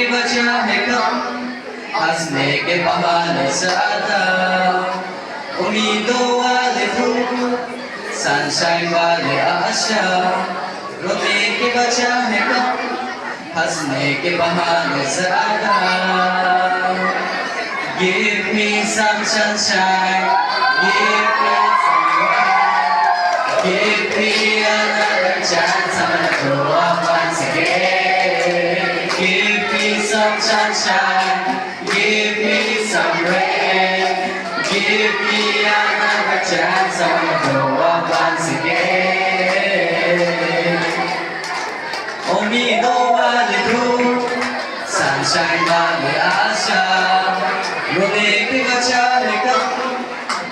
की वजह है गम, हंसने के बहाने ज्यादा, उम्मीदों वाले धूप, सनशाइन वाले आशा, रोने की वजह है गम, हंसने के बहाने ज्यादा. Give me some sunshine, give me some rain, give me another chance, I'm gonna grow up once again. Give me some sunshine, give me some rain, give me another chance, I'm gonna grow up once again. उम्मीदों वाले धूप, sunshine वाले आशा, रोने की वजह है गम,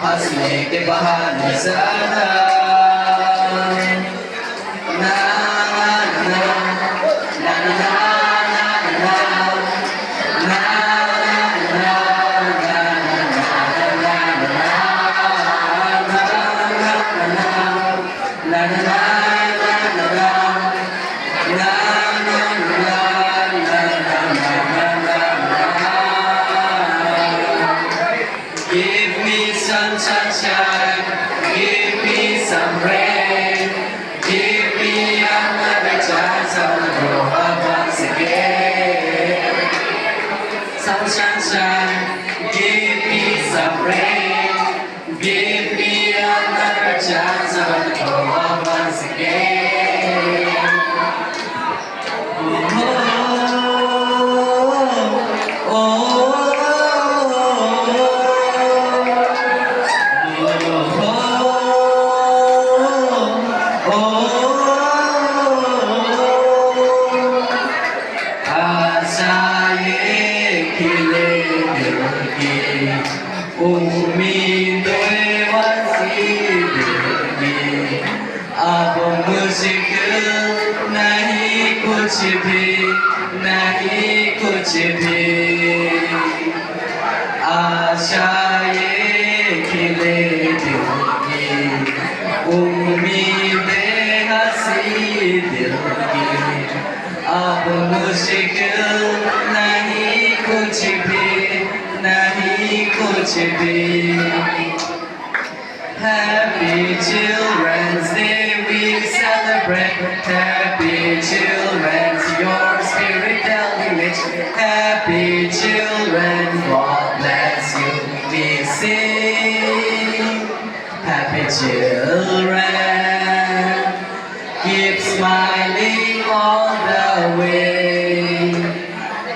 हंसने के बहाने ज्यादा. ना ना ना ना ना ना ना ना na na na Give me some sunshine, give me some rain, give me another chance, I wanna grow up once again. Some sunshine, give me some rain, give me another chance, I wanna grow up once again. उम्मीदें वसीलेगी, अब मुश्किल नहीं कुछ भी, नहीं कुछ भी. आशाएं खिले दिल की, उम्मीदें हंसी दिल की, अब मुश्किल नहीं कुछ भी, नहीं कुछ भी. Happy Children's Day we celebrate. Happy Children's, your spirit elevates. Happy children, God bless you. We sing. Happy children, keep smiling all the way.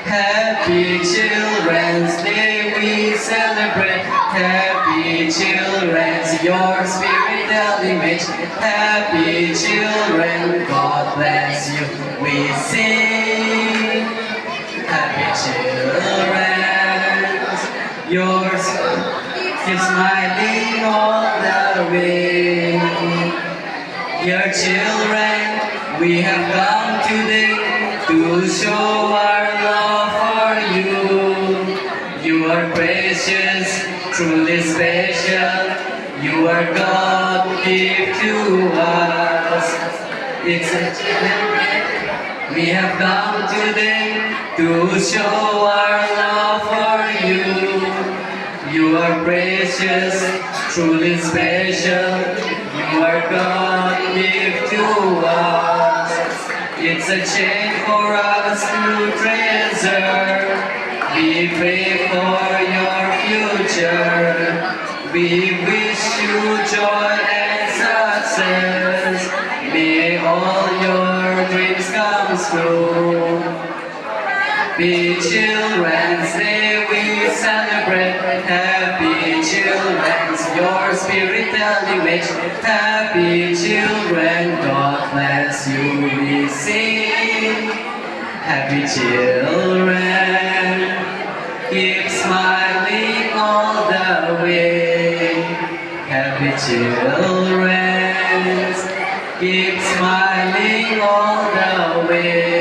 Happy Children's Day we celebrate. Happy Children's, your spirit elevates. Happy children, God bless you. We sing. Happy children, yours keep smiling all the way. Dear children, we have come today to show our love for you. You are precious, truly special. You are God gift to us. It's a we have come today to show our love for you. You are precious, truly special. You are God gift to us. It's a change for us to treasure. We pray for your future. We wish you joy and success. May all your dreams come true. Happy Children's Day we celebrate. Happy Children's, your spirit elevates. Happy children, God bless you, we sing. Happy children, keep smiling all the way. Happy children, keep smiling all the way.